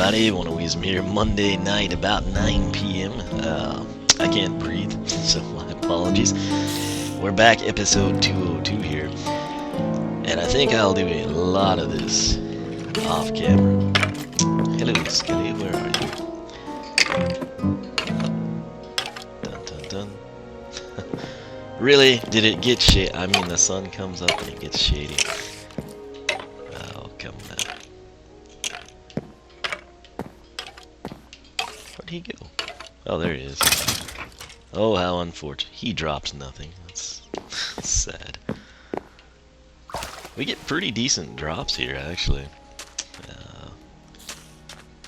everybody, One-O-Weasm here, Monday night about 9 p.m. I can't breathe, so my apologies. We're back, episode 202 here, and I think I'll do a lot of this off camera. Hello, Skelly, where are you? Dun dun dun. Really? Did it get shady? I mean, the sun comes up and it gets shady. Oh, come on. Where'd he go? Oh, there he is. Oh, how unfortunate. He drops nothing. That's sad. We get pretty decent drops here, actually.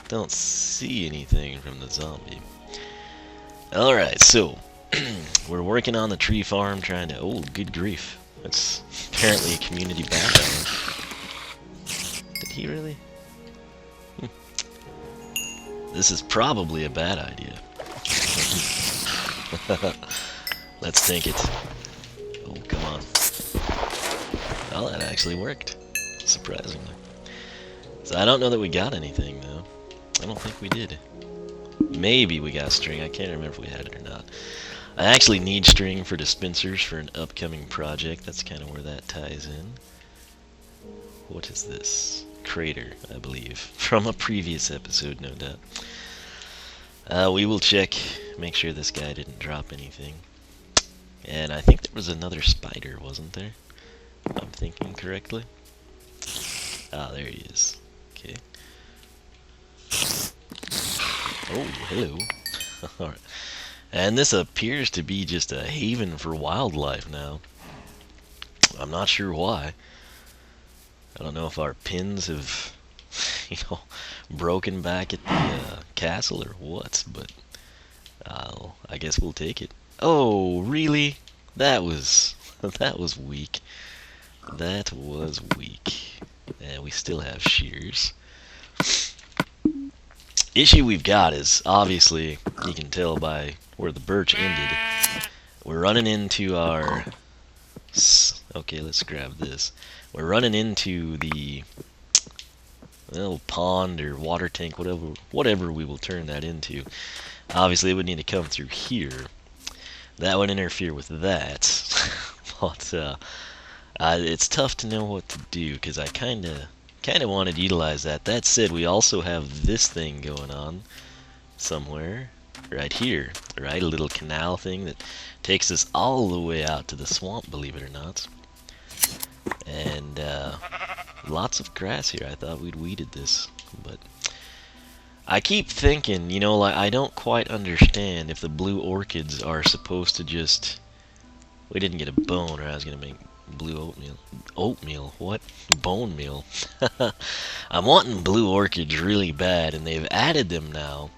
Don't see anything from the zombie. Alright, so we're working on the tree farm, trying to... Oh, good grief. That's apparently a community background. Did he really? This is probably a bad idea. Let's think it. Oh, come on. Well, that actually worked. Surprisingly. So I don't know that we got anything, though. I don't think we did. Maybe we got string. I can't remember if we had it or not. I actually need string for dispensers for an upcoming project. That's kind of where that ties in. What is this? Crater, I believe. From a previous episode, no doubt. We will check, make sure this guy didn't drop anything. And I think there was another spider, wasn't there? If I'm thinking correctly. Ah, there he is. Okay. Oh, hello. Alright. And this appears to be just a haven for wildlife now. I'm not sure why. I don't know if our pins have, broken back at the castle or what, but I guess we'll take it. Oh, really? That was weak. That was weak. And we still have shears. Issue we've got is, obviously, you can tell by where the birch ended, we're running into our... Okay, let's grab this. We're running into the little pond or water tank, whatever we will turn that into. Obviously, it would need to come through here. That would interfere with that. But it's tough to know what to do, because I kind of wanted to utilize that. That said, we also have this thing going on somewhere right here, right? A little canal thing that takes us all the way out to the swamp, believe it or not. And lots of grass here. I thought we'd weeded this, but I keep thinking, like, I don't quite understand if the blue orchids are supposed to just... We didn't get a bone, or I was gonna make blue oatmeal. Oatmeal? What? Bone meal. I'm wanting blue orchids really bad, and they've added them now.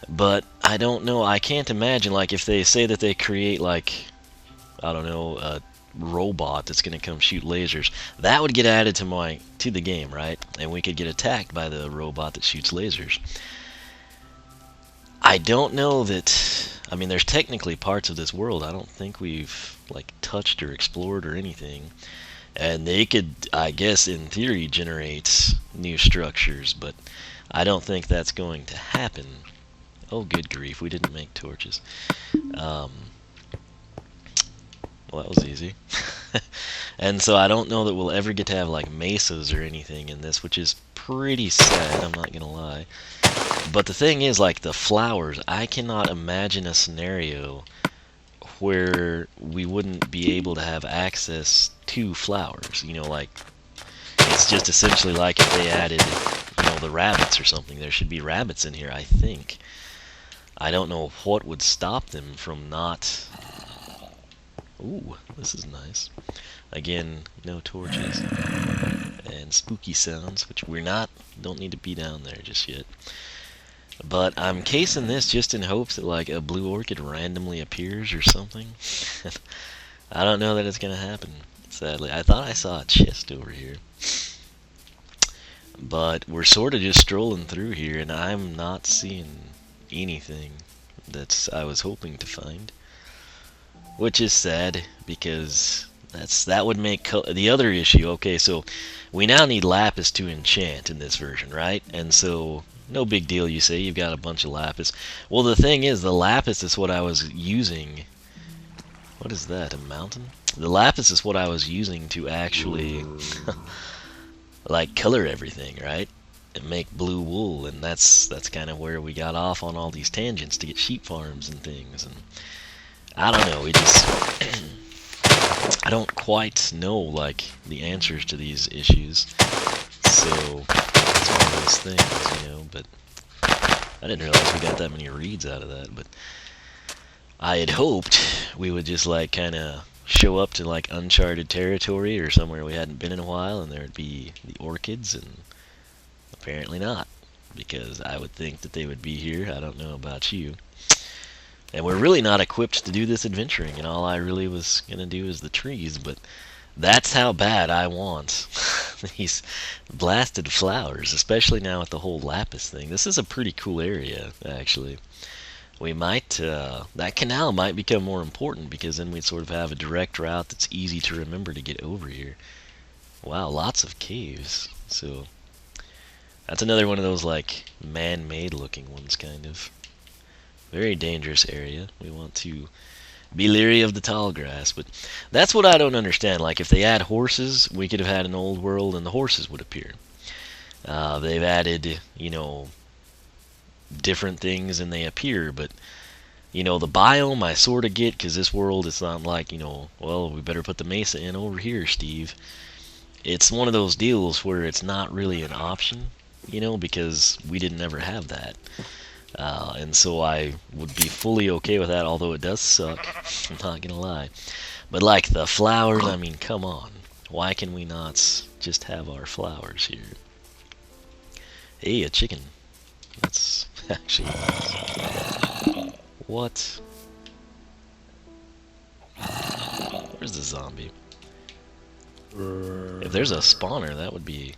But I don't know. I can't imagine, like, if they say that they create, like, I don't know, a robot that's gonna come shoot lasers, that would get added to the game, right? And we could get attacked by the robot that shoots lasers. I don't know that... I mean, there's technically parts of this world I don't think we've, like, touched or explored or anything. And they could, I guess, in theory, generate new structures, but I don't think that's going to happen. Oh, good grief, we didn't make torches. Well, that was easy. And so I don't know that we'll ever get to have, like, mesas or anything in this, which is pretty sad, I'm not gonna lie. But the thing is, like, the flowers, I cannot imagine a scenario where we wouldn't be able to have access to flowers. Like, it's just essentially like if they added, the rabbits or something. There should be rabbits in here, I think. I don't know what would stop them from not... Ooh, this is nice. Again, no torches. And spooky sounds, which don't need to be down there just yet. But I'm casing this just in hopes that, like, a blue orchid randomly appears or something. I don't know that it's gonna happen, sadly. I thought I saw a chest over here. But we're sort of just strolling through here, and I'm not seeing anything that I was hoping to find. Which is sad, because that would make the other issue. Okay, so we now need lapis to enchant in this version, right? And so no big deal, you say. You've got a bunch of lapis. Well, the thing is, the lapis is what I was using. What is that, a mountain? The lapis is what I was using to actually, like, color everything, right? And make blue wool, and that's kind of where we got off on all these tangents to get sheep farms and things. And I don't know, we just... I don't quite know, like, the answers to these issues. So, it's one of those things, you know, but I didn't realize we got that many reeds out of that, but I had hoped we would just, like, kind of show up to, like, uncharted territory or somewhere we hadn't been in a while, and there would be the orchids, and apparently not, because I would think that they would be here. I don't know about you. And we're really not equipped to do this adventuring, and all I really was going to do is the trees, but that's how bad I want these blasted flowers, especially now with the whole lapis thing. This is a pretty cool area, actually. We might, that canal might become more important, because then we'd sort of have a direct route that's easy to remember to get over here. Wow, lots of caves. So, that's another one of those, like, man-made looking ones, kind of. Very dangerous area. We want to be leery of the tall grass, but that's what I don't understand. Like, if they add horses, we could have had an old world and the horses would appear. They've added, you know, different things and they appear, but, you know, the biome I sort of get, because this world, it's not like, you know, well, we better put the mesa in over here, Steve. It's one of those deals where it's not really an option, you know, because we didn't ever have that. And so I would be fully okay with that, although it does suck. I'm not gonna lie. But like the flowers, I mean, come on. Why can we not just have our flowers here? Hey, a chicken. That's actually nice. What? Where's the zombie? If there's a spawner, that would be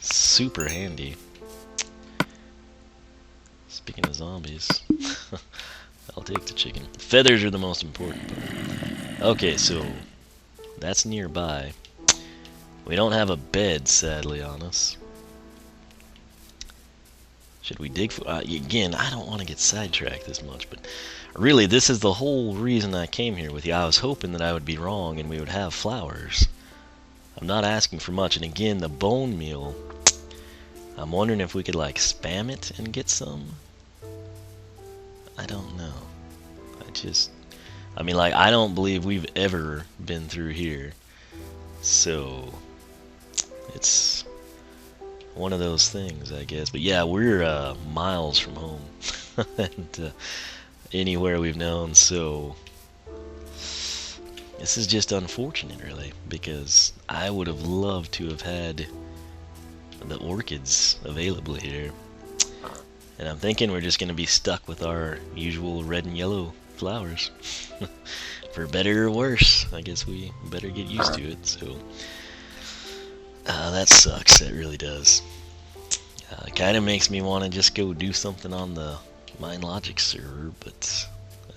super handy. Speaking of zombies, I'll take the chicken. Feathers are the most important part. Okay, so that's nearby. We don't have a bed, sadly, on us. Should we dig for... again, I don't want to get sidetracked this much, but really, this is the whole reason I came here with you. I was hoping that I would be wrong and we would have flowers. I'm not asking for much, and again, the bone meal... I'm wondering if we could, like, spam it and get some. I don't know. I mean, like, I don't believe we've ever been through here. So, it's one of those things, I guess. But yeah, we're miles from home. And anywhere we've known, so... This is just unfortunate, really, because I would have loved to have had the orchids available here. And I'm thinking we're just going to be stuck with our usual red and yellow flowers. For better or worse, I guess we better get used to it. So that sucks, that really does. It kind of makes me want to just go do something on the MindLogic server, but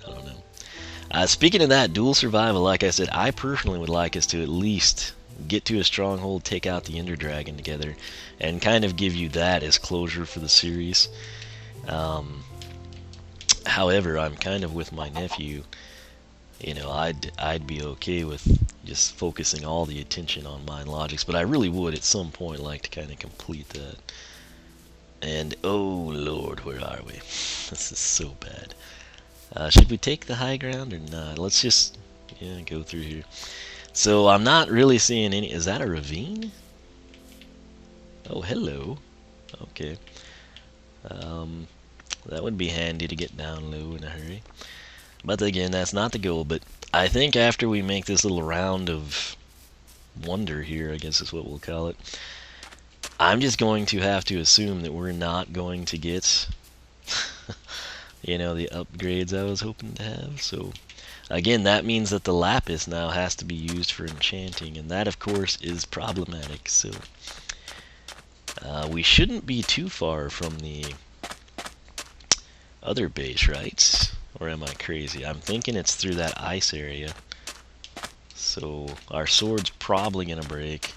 I don't know. Speaking of that, dual survival, like I said, I personally would like us to at least get to a stronghold, take out the Ender Dragon together, and kind of give you that as closure for the series. However, I'm kind of with my nephew. You know, I'd be okay with just focusing all the attention on MindLogics, but I really would at some point like to kind of complete that. And oh lord, where are we? This is so bad. Should we take the high ground or not? Let's just go through here. So I'm not really seeing any... Is that a ravine? Oh, hello. Okay. That would be handy to get down low in a hurry. But again, that's not the goal. But I think after we make this little round of wonder here, I guess is what we'll call it, I'm just going to have to assume that we're not going to get, you know, the upgrades I was hoping to have. So again, that means that the lapis now has to be used for enchanting, and that of course is problematic. So we shouldn't be too far from the other base, right? Or am I crazy? I'm thinking it's through that ice area. So our sword's probably gonna break.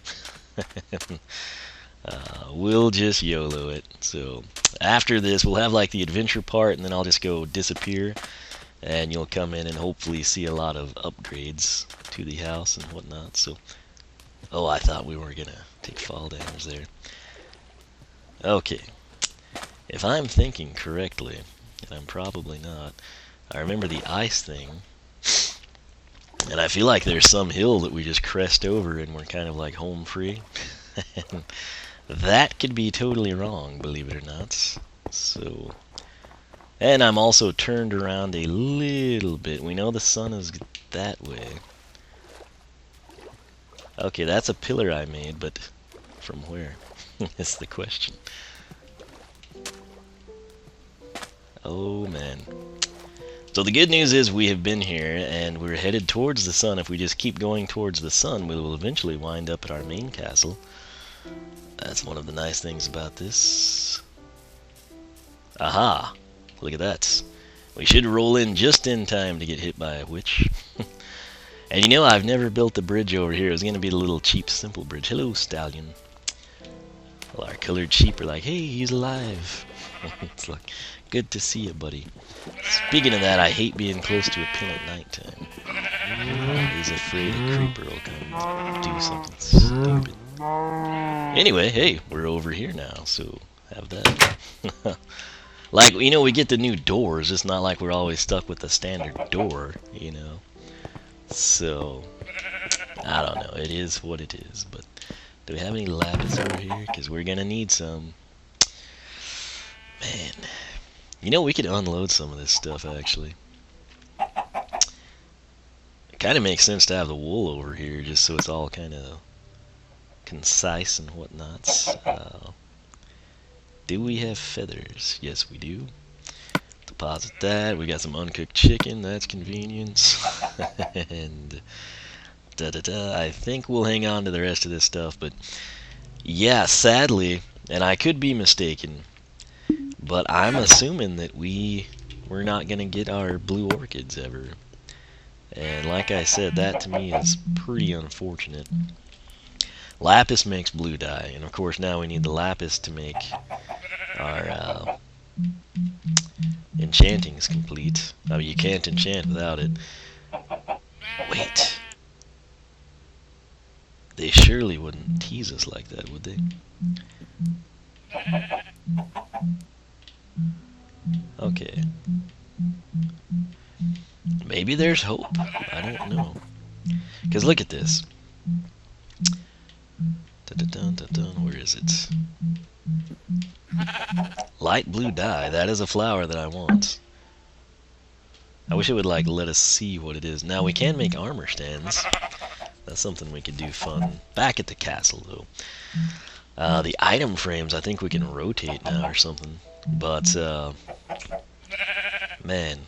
We'll just YOLO it. So After this, we'll have like the adventure part, and then I'll just go disappear, and you'll come in and hopefully see a lot of upgrades to the house and whatnot. So, oh, I thought we were gonna take fall damage there. Okay, if I'm thinking correctly, and I'm probably not, I remember the ice thing, and I feel like there's some hill that we just crest over and we're kind of like home free. And that could be totally wrong, believe it or not. So, and I'm also turned around a little bit. We know the sun is that way. Okay, that's a pillar I made, but from where? That's the question. Oh man. So the good news is we have been here and we're headed towards the sun. If we just keep going towards the sun, we will eventually wind up at our main castle. That's one of the nice things about this. Aha! Look at that. We should roll in just in time to get hit by a witch. And you know, I've never built the bridge over here. It's going to be the little cheap, simple bridge. Hello, stallion. Well, our colored sheep are like, hey, he's alive. It's like, good to see you, buddy. Speaking of that, I hate being close to a pin at nighttime. He's afraid a creeper will come do something stupid. Anyway, hey, we're over here now, so have that. Like, you know, we get the new doors. It's not like we're always stuck with the standard door, you know. So, I don't know. It is what it is. But do we have any lapis over here? Because we're going to need some. Man. You know, we could unload some of this stuff, actually. It kind of makes sense to have the wool over here, just so it's all kind of concise and whatnot. Do we have feathers? Yes, we do. Deposit that. We got some uncooked chicken. That's convenience. And I think we'll hang on to the rest of this stuff. But yeah, sadly, and I could be mistaken, but I'm assuming that we're not gonna get our blue orchids ever. And like I said, that to me is pretty unfortunate. Lapis makes blue dye, and of course now we need the lapis to make our enchanting's complete. I mean, you can't enchant without it. Wait. They surely wouldn't tease us like that, would they? Okay. Maybe there's hope. I don't know. Because look at this. Where is it? Light blue dye. That is a flower that I want. I wish it would like let us see what it is. Now we can make armor stands. That's something we could do fun. Back at the castle though. The item frames I think we can rotate now or something. But man,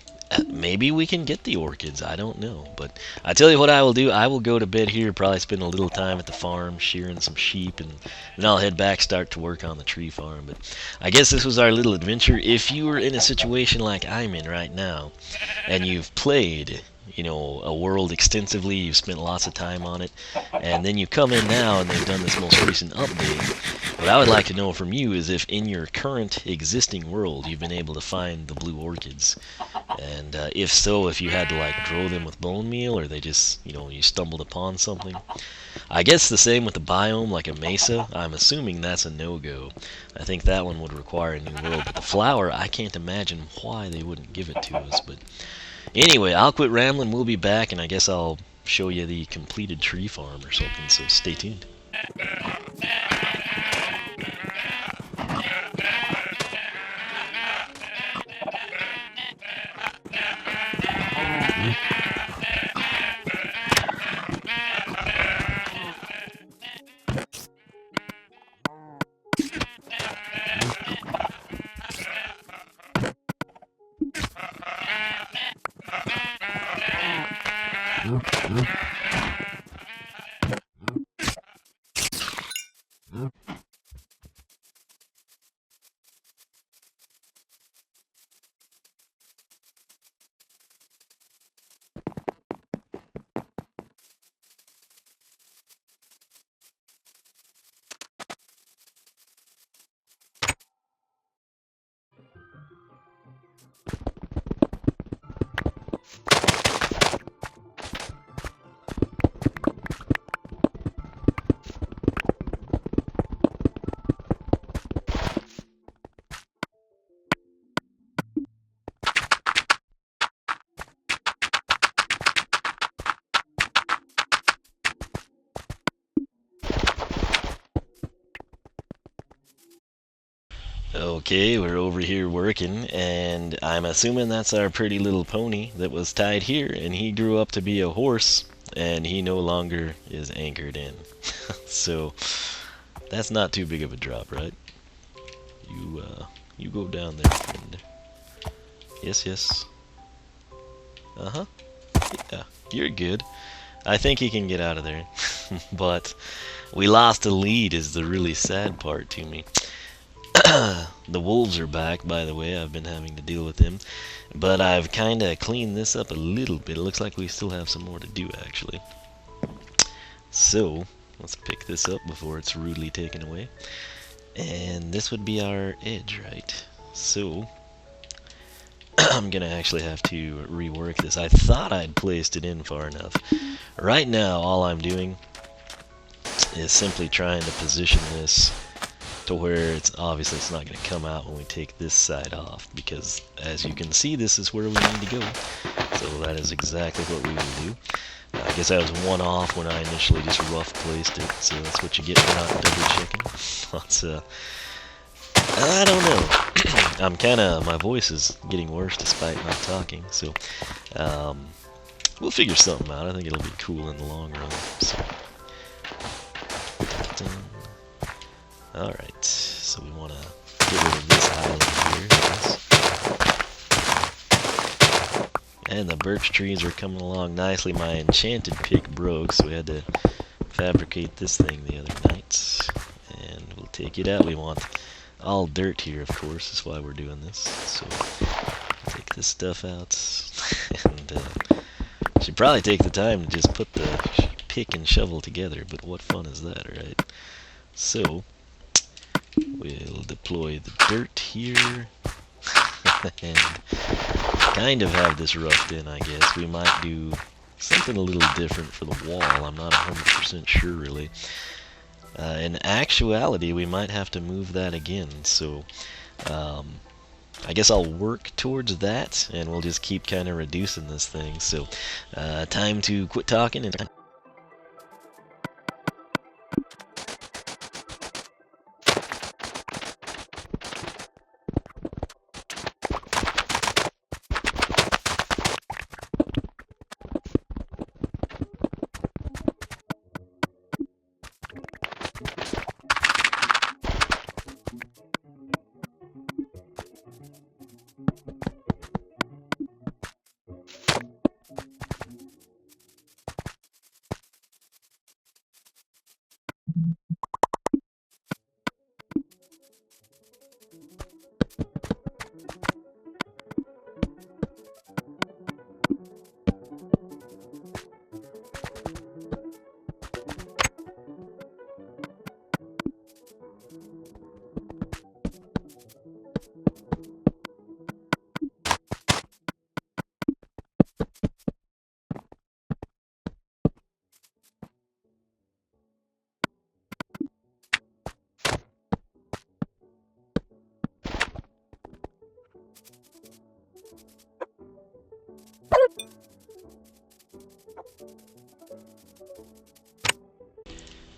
maybe we can get the orchids. I don't know. But I tell you what I will do. I will go to bed here, probably spend a little time at the farm, shearing some sheep, and then I'll head back, start to work on the tree farm. But I guess this was our little adventure. If you were in a situation like I'm in right now, and you've played, you know, a world extensively, you've spent lots of time on it, and then you come in now and they've done this most recent update, what I would like to know from you is if in your current existing world you've been able to find the blue orchids. And if so, if you had to like grow them with bone meal, or they just, you know, you stumbled upon something. I guess the same with the biome, like a mesa. I'm assuming that's a no-go. I think that one would require a new world. But the flower, I can't imagine why they wouldn't give it to us. But anyway, I'll quit rambling. We'll be back, and I guess I'll show you the completed tree farm or something. So stay tuned. Okay, we're over here working, and I'm assuming that's our pretty little pony that was tied here, and he grew up to be a horse, and he no longer is anchored in. So, that's not too big of a drop, right? You go down there, friend. Yes, yes. Uh-huh. Yeah, you're good. I think he can get out of there. But we lost a lead is the really sad part to me. The wolves are back, by the way. I've been having to deal with them. But I've kind of cleaned this up a little bit. It looks like we still have some more to do, actually. So, let's pick this up before it's rudely taken away. And this would be our edge, right? So, I'm going to actually have to rework this. I thought I'd placed it in far enough. Right now, all I'm doing is simply trying to position this to where it's it's not going to come out when we take this side off, because as you can see, this is where we need to go. So that is exactly what we will do. I guess I was one off when I initially just rough placed it, so that's what you get for not double checking. Let's, I don't know. My voice is getting worse despite not talking, so we'll figure something out. I think it'll be cool in the long run. So. Alright, so we want to get rid of this island here. And the birch trees are coming along nicely. My enchanted pick broke, so we had to fabricate this thing the other night. And we'll take it out. We want all dirt here, of course. That's why we're doing this. So, take this stuff out. And should probably take the time to just put the pick and shovel together, but what fun is that, right? So, we'll deploy the dirt here, and kind of have this roughed in, I guess. We might do something a little different for the wall. I'm not 100% sure, really. In actuality, we might have to move that again, so I guess I'll work towards that, and we'll just keep kind of reducing this thing. So, time to quit talking and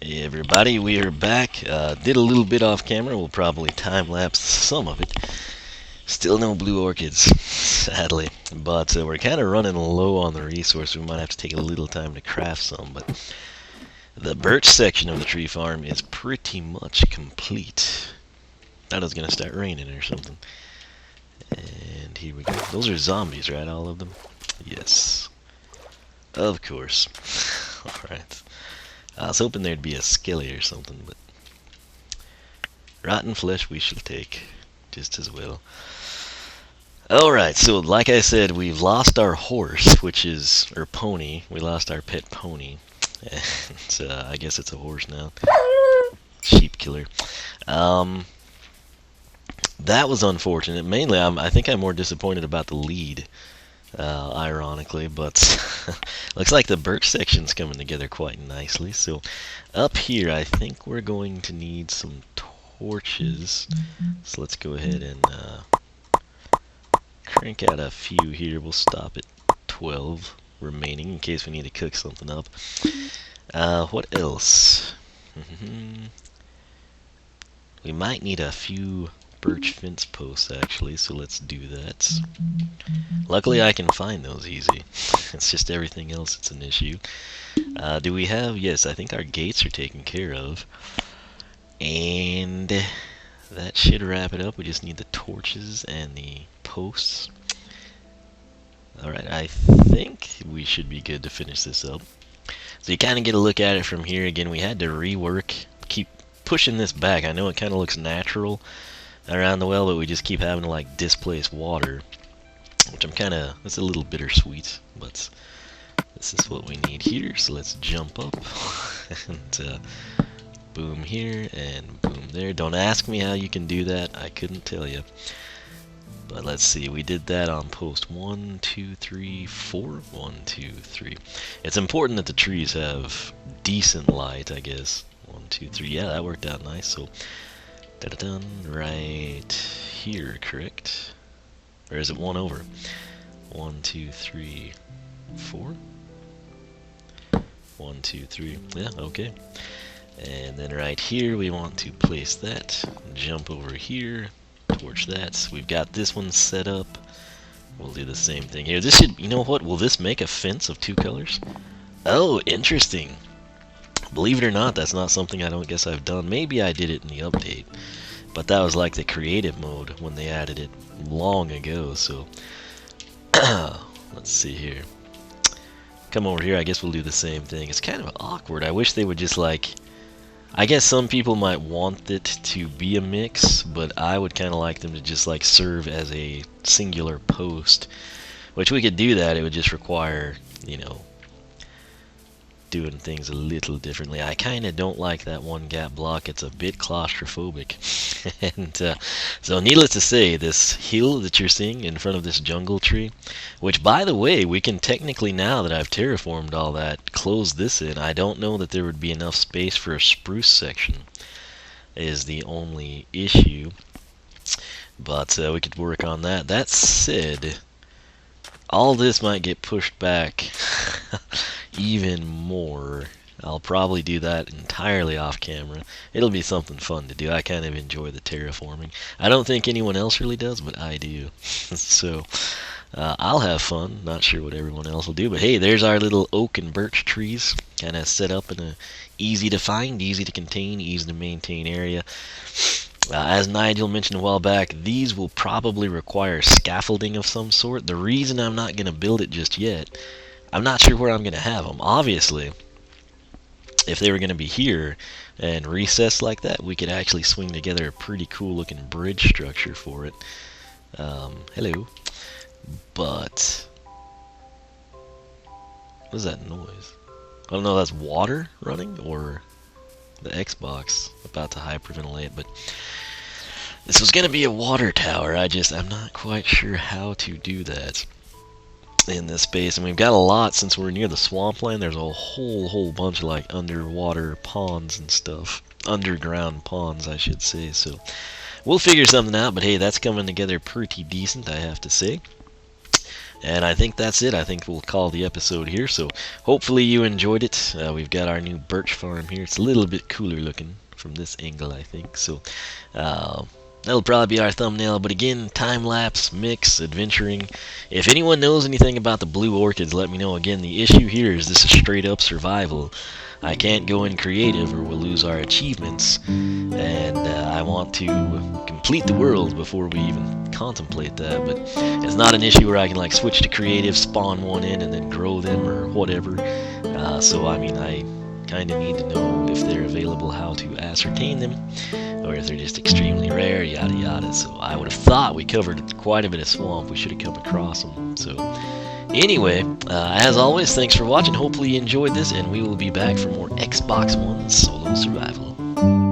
Hey everybody, we are back. Did a little bit off camera. We'll probably time-lapse some of it. Still no blue orchids, sadly. But we're kind of running low on the resource. We might have to take a little time to craft some. But the birch section of the tree farm is pretty much complete. Thought it was going to start raining or something. And here we go. Those are zombies, right? All of them? Yes. Of course. Alright. I was hoping there'd be a skelly or something, but rotten flesh we shall take just as well. Alright, so like I said, we've lost our horse, or pony. We lost our pet pony. And I guess it's a horse now. Sheep killer. That was unfortunate. Mainly, I think I'm more disappointed about the lead. Ironically, but looks like the birch section's coming together quite nicely. So up here, I think we're going to need some torches. So let's go ahead and crank out a few here. We'll stop at 12 remaining in case we need to cook something up. What else? We might need a few birch fence posts actually, so let's do that. Luckily I can find those easy. It's just everything else that's an issue. Do we have, yes, I think our gates are taken care of. And that should wrap it up. We just need the torches and the posts. Alright, I think we should be good to finish this up. So you kind of get a look at it from here. Again, we had to rework, keep pushing this back. I know it kind of looks natural around the well, but we just keep having to like displace water, which I'm kind of, that's a little bittersweet, but this is what we need here. So let's jump up and boom here and boom there. Don't ask me how you can do that. I couldn't tell you. But let's see, we did that on post 1, 2, 3, 4. 1, 2, 3. It's important that the trees have decent light, I guess. 1, 2, 3. Yeah, that worked out nice. So, da-da-dun, right here, correct? Or is it 1 over? 1, 2, 3, 4. 1, 2, 3. Yeah, okay. And then right here, we want to place that. Jump over here. Torch that. So we've got this one set up. We'll do the same thing here. This should, you know what, will this make a fence of 2 colors? Oh, interesting. Believe it or not, that's not something I don't guess I've done. Maybe I did it in the update, but that was like the creative mode when they added it long ago. So let's see here. Come over here. I guess we'll do the same thing. It's kind of awkward. I wish they would just like, I guess some people might want it to be a mix, but I would kind of like them to just like serve as a singular post, which we could do that. It would just require, you know, doing things a little differently. I kind of don't like that one gap block. It's a bit claustrophobic. And so needless to say, this hill that you're seeing in front of this jungle tree, which by the way, we can technically, now that I've terraformed all that, close this in. I don't know that there would be enough space for a spruce section, is the only issue. But we could work on that. That said, all this might get pushed back even more. I'll probably do that entirely off camera. It'll be something fun to do. I kind of enjoy the terraforming. I don't think anyone else really does, but I do. So I'll have fun. Not sure what everyone else will do, but hey, there's our little oak and birch trees, kind of set up in a easy to find, easy to contain, easy to maintain area. As Nigel mentioned a while back, these will probably require scaffolding of some sort. The reason I'm not going to build it just yet, I'm not sure where I'm going to have them. Obviously, if they were going to be here and recessed like that, we could actually swing together a pretty cool looking bridge structure for it. Hello. But what is that noise? I don't know if that's water running or the Xbox about to hyperventilate, but this was going to be a water tower. I'm not quite sure how to do that in this space, and we've got a lot since we're near the swampland. There's a whole bunch of like underwater ponds and stuff, underground ponds I should say, so we'll figure something out. But hey, that's coming together pretty decent, I have to say. And I think that's it. I think we'll call the episode here. So hopefully you enjoyed it. We've got our new birch farm here. It's a little bit cooler looking from this angle, I think. So that'll probably be our thumbnail. But again, time-lapse, mix, adventuring. If anyone knows anything about the Blue Orchids, let me know. Again, the issue here is this is straight-up survival. I can't go in creative or we'll lose our achievements. And I want to complete the world before we even contemplate that. But it's not an issue where I can like switch to creative, spawn one in, and then grow them or whatever. So I mean, I kind of need to know if they're available, how to ascertain them, or if they're just extremely rare, yada yada. So I would have thought we covered quite a bit of swamp. We should have come across them. So anyway, as always, thanks for watching. Hopefully you enjoyed this, and we will be back for more Xbox One solo survival.